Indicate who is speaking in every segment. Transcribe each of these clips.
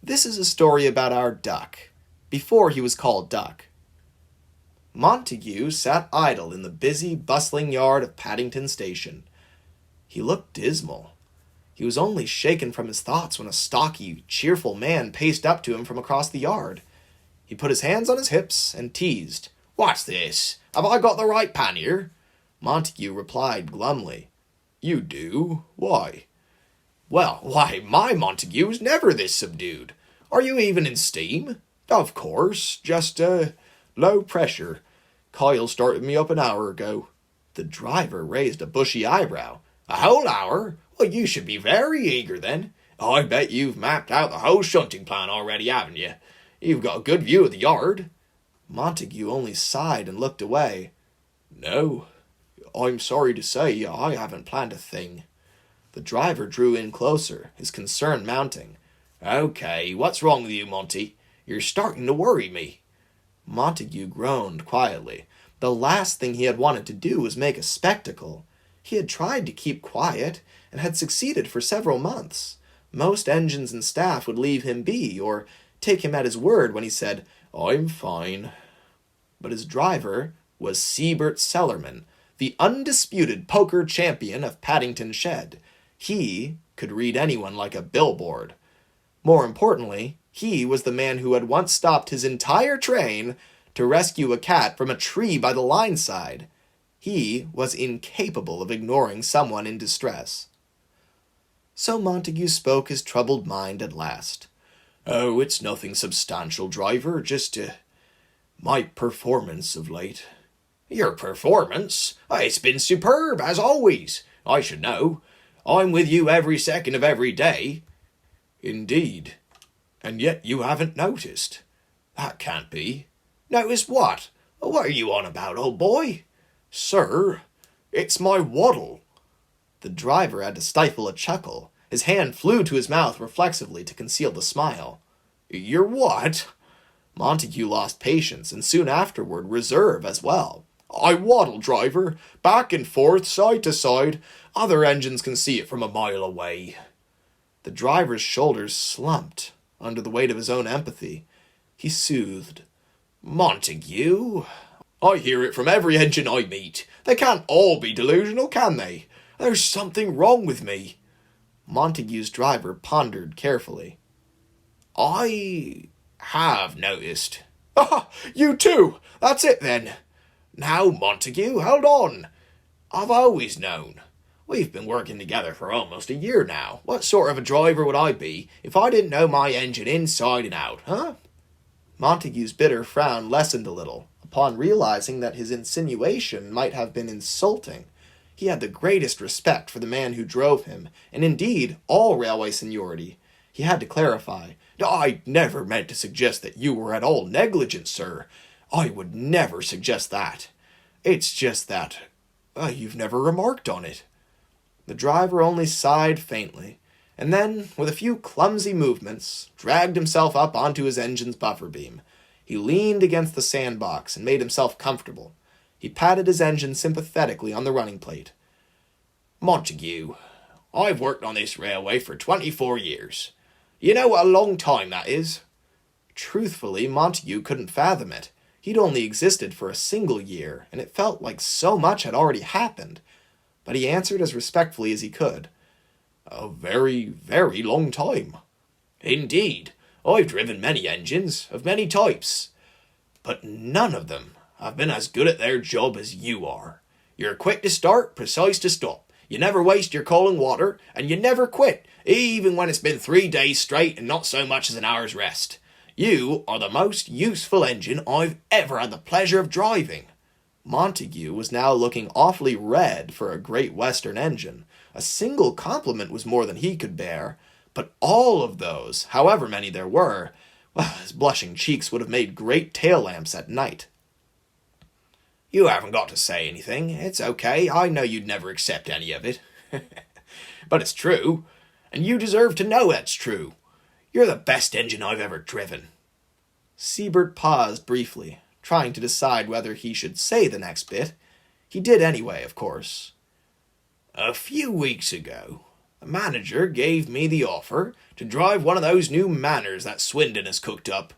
Speaker 1: This is a story about our duck, before he was called Duck. Montague sat idle in the busy, bustling yard of Paddington Station. He looked dismal. He was only shaken from his thoughts when a stocky, cheerful man paced up to him from across the yard. He put his hands on his hips and teased. "What's this? Have I got the right pannier?" Montague replied glumly. "You do? Why?" "Well, why, my Montague's never this subdued. Are you even in steam?" "Of course, just, low pressure. Kyle started me up an hour ago." The driver raised a bushy eyebrow. "A whole hour? Well, you should be very eager then. I bet you've mapped out the whole shunting plan already, haven't you? You've got a good view of the yard." Montague only sighed and looked away. "No, I'm sorry to say I haven't planned a thing." The driver drew in closer, his concern mounting. "Okay, what's wrong with you, Monty? You're starting to worry me." Montague groaned quietly. The last thing he had wanted to do was make a spectacle. He had tried to keep quiet, and had succeeded for several months. Most engines and staff would leave him be, or take him at his word when he said, "I'm fine." But his driver was Siebert Sellerman, the undisputed poker champion of Paddington Shed. He could read anyone like a billboard. More importantly, he was the man who had once stopped his entire train to rescue a cat from a tree by the line side. He was incapable of ignoring someone in distress. So Montague spoke his troubled mind at last. "Oh, it's nothing substantial, driver, just, my performance of late." "Your performance? It's been superb, as always. I should know. I'm with you every second of every day." "Indeed. And yet you haven't noticed." "That can't be." "Notice what? What are you on about, old boy?" "Sir, it's my waddle." The driver had to stifle a chuckle. His hand flew to his mouth reflexively to conceal the smile. "Your what?" Montague lost patience, and soon afterward reserve as well. "I waddle, driver, back and forth, side to side. Other engines can see it from a mile away." The driver's shoulders slumped under the weight of his own empathy. He soothed. "Montague, I hear it from every engine I meet. They can't all be delusional, can they? There's something wrong with me." Montague's driver pondered carefully. "I have noticed." "Ah, you too! That's it then." "Now, Montague, hold on. I've always known. We've been working together for almost a year now. What sort of a driver would I be if I didn't know my engine inside and out, huh?" Montague's bitter frown lessened a little, upon realizing that his insinuation might have been insulting. He had the greatest respect for the man who drove him, and indeed all railway seniority. He had to clarify. "I never meant to suggest that you were at all negligent, sir. I would never suggest that. It's just that you've never remarked on it." The driver only sighed faintly, and then, with a few clumsy movements, dragged himself up onto his engine's buffer beam. He leaned against the sandbox and made himself comfortable. He patted his engine sympathetically on the running plate. "Montague, I've worked on this railway for 24 years. You know what a long time that is?" Truthfully, Montague couldn't fathom it. He'd only existed for a single year, and it felt like so much had already happened. But he answered as respectfully as he could. "A very, very long time." "Indeed. I've driven many engines, of many types. But none of them have been as good at their job as you are. You're quick to start, precise to stop. You never waste your coal and water, and you never quit, even when it's been 3 days straight and not so much as an hour's rest. You are the most useful engine I've ever had the pleasure of driving." Montague was now looking awfully red for a Great Western engine. A single compliment was more than he could bear, but all of those, however many there were, well, his blushing cheeks would have made great tail lamps at night. "You haven't got to say anything. It's okay. I know you'd never accept any of it." "But it's true, and you deserve to know it's true. You're the best engine I've ever driven." Siebert paused briefly, trying to decide whether he should say the next bit. He did anyway, of course. "A few weeks ago, the manager gave me the offer to drive one of those new Manners that Swindon has cooked up,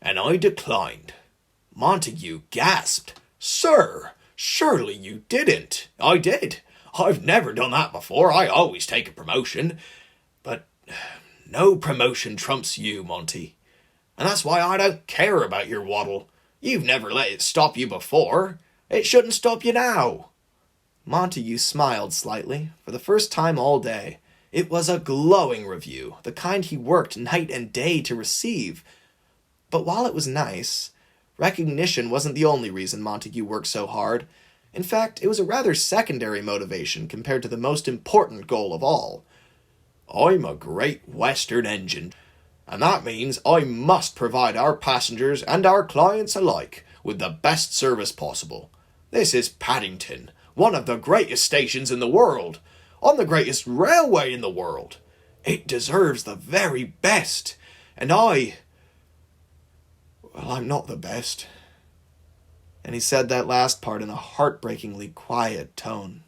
Speaker 1: and I declined." Montague gasped. "Sir, surely you didn't." "I did. I've never done that before. I always take a promotion. But no promotion trumps you, Monty. And that's why I don't care about your waddle. You've never let it stop you before. It shouldn't stop you now." Montague smiled slightly, for the first time all day. It was a glowing review, the kind he worked night and day to receive. But while it was nice, recognition wasn't the only reason Montague worked so hard. In fact, it was a rather secondary motivation compared to the most important goal of all. "I'm a Great Western engine, and that means I must provide our passengers and our clients alike with the best service possible. This is Paddington, one of the greatest stations in the world, on the greatest railway in the world. It deserves the very best, and I'm not the best." And he said that last part in a heartbreakingly quiet tone.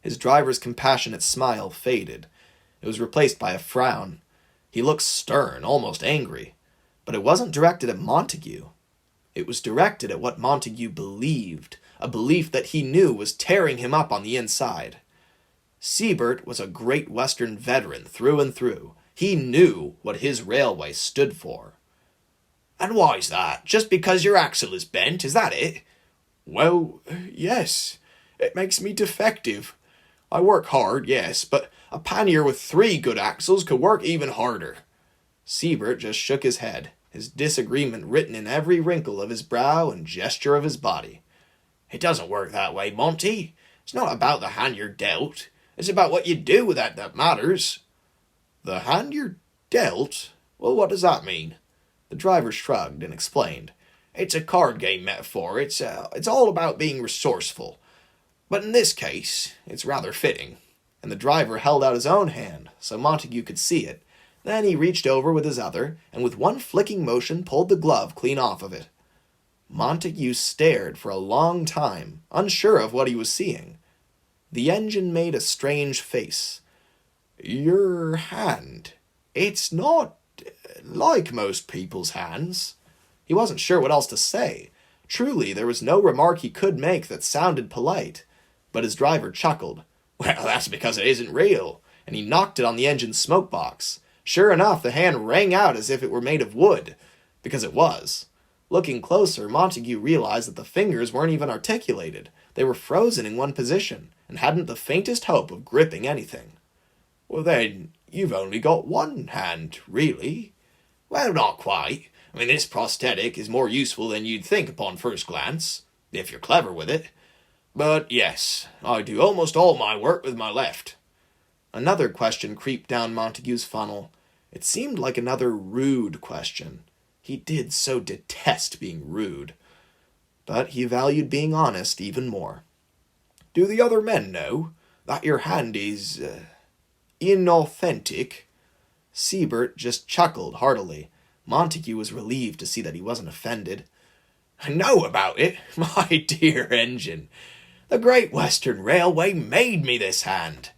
Speaker 1: His driver's compassionate smile faded. It was replaced by a frown. He looked stern, almost angry. But it wasn't directed at Montague. It was directed at what Montague believed, a belief that he knew was tearing him up on the inside. Siebert was a Great Western veteran through and through. He knew what his railway stood for. "And why's that? Just because your axle is bent, is that it?" "Well, yes. It makes me defective. I work hard, yes, but a pannier with 3 good axles could work even harder." Siebert just shook his head, his disagreement written in every wrinkle of his brow and gesture of his body. "It doesn't work that way, Monty. It's not about the hand you're dealt. It's about what you do with that matters." "The hand you're dealt? Well, what does that mean?" The driver shrugged and explained. "It's a card game metaphor. It's all about being resourceful. But in this case, it's rather fitting." And the driver held out his own hand, so Montague could see it. Then he reached over with his other, and with one flicking motion pulled the glove clean off of it. Montague stared for a long time, unsure of what he was seeing. The engine made a strange face. "Your hand, it's not like most people's hands." He wasn't sure what else to say. Truly, there was no remark he could make that sounded polite. But his driver chuckled. "Well, that's because it isn't real," and he knocked it on the engine's smoke box. Sure enough, the hand rang out as if it were made of wood, because it was. Looking closer, Montague realized that the fingers weren't even articulated. They were frozen in one position, and hadn't the faintest hope of gripping anything. "Well then, you've only got one hand, really." "Well, not quite. I mean, this prosthetic is more useful than you'd think upon first glance, if you're clever with it. But yes, I do almost all my work with my left." Another question creeped down Montague's funnel. It seemed like another rude question. He did so detest being rude. But he valued being honest even more. "Do the other men know that your hand is inauthentic?" Siebert just chuckled heartily. Montague was relieved to see that he wasn't offended. "I know about it, my dear engine. The Great Western Railway made me this hand."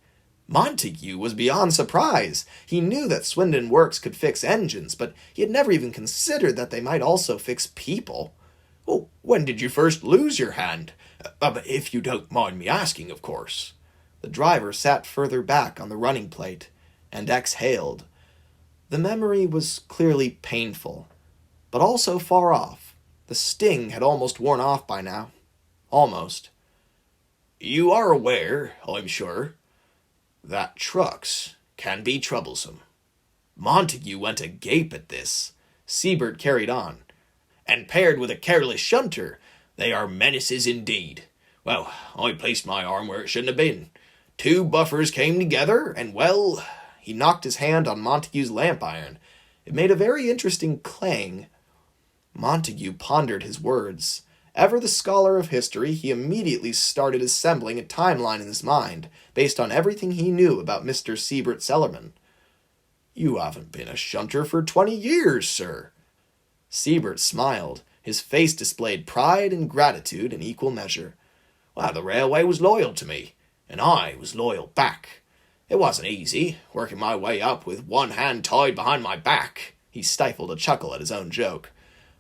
Speaker 1: Montague was beyond surprise. He knew that Swindon Works could fix engines, but he had never even considered that they might also fix people. "Well, when did you first lose your hand? If you don't mind me asking, of course." The driver sat further back on the running plate and exhaled. The memory was clearly painful, but also far off. The sting had almost worn off by now. Almost. "You are aware, I'm sure, that trucks can be troublesome." Montague went agape at this. Siebert carried on. "And paired with a careless shunter, they are menaces indeed. Well, I placed my arm where it shouldn't have been. 2 buffers came together, and well..." He knocked his hand on Montague's lamp iron. It made a very interesting clang. Montague pondered his words. Ever the scholar of history, he immediately started assembling a timeline in his mind, based on everything he knew about Mr. Siebert Cellerman. "You haven't been a shunter for 20 years, sir." Siebert smiled. His face displayed pride and gratitude in equal measure. "Well, the railway was loyal to me, and I was loyal back. It wasn't easy, working my way up with one hand tied behind my back. He stifled a chuckle at his own joke.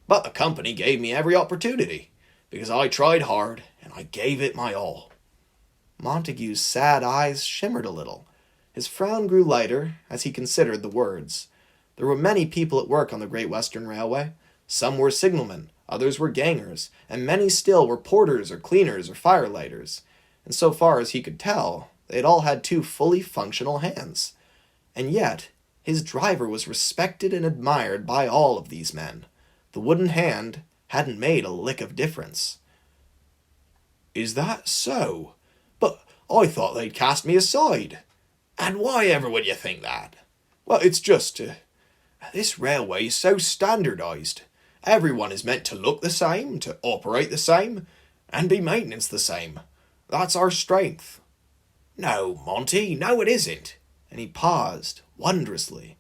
Speaker 1: But the company gave me every opportunity, because I tried hard and I gave it my all. Montague's sad eyes shimmered a little. His frown grew lighter as he considered the words. There were many people at work on the Great Western Railway. Some were signalmen, others were gangers, and many still were porters or cleaners or firelighters. And so far as he could tell, they had all had two fully functional hands. And yet, his driver was respected and admired by all of these men. The wooden hand hadn't made a lick of difference. "Is that so? But I thought they'd cast me aside." "And why ever would you think that?" "Well, it's just... this railway is so standardised. Everyone is meant to look the same, to operate the same, and be maintenanced the same. That's our strength." "No, Monty, no it isn't." And he paused, wondrously.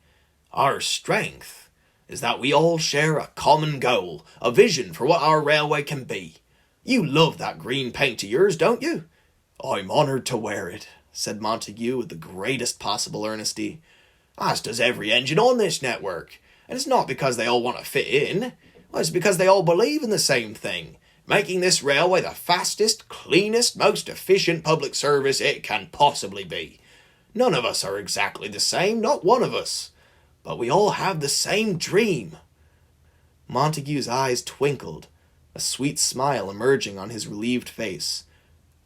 Speaker 1: "Our strength is that we all share a common goal, a vision for what our railway can be. You love that green paint of yours, don't you?" "I'm honoured to wear it," said Montague with the greatest possible earnesty. "As does every engine on this network. And it's not because they all want to fit in. It's because they all believe in the same thing, making this railway the fastest, cleanest, most efficient public service it can possibly be. None of us are exactly the same, not one of us. But we all have the same dream." Montague's eyes twinkled, a sweet smile emerging on his relieved face.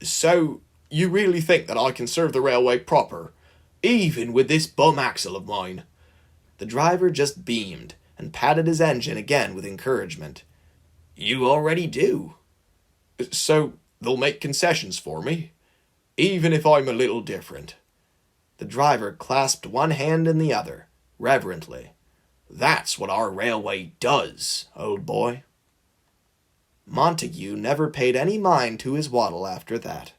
Speaker 1: "So, you really think that I can serve the railway proper, even with this bum axle of mine?" The driver just beamed, and patted his engine again with encouragement. "You already do." "So, they'll make concessions for me, even if I'm a little different." The driver clasped one hand in the other, reverently. "That's what our railway does, old boy." Montague never paid any mind to his waddle after that.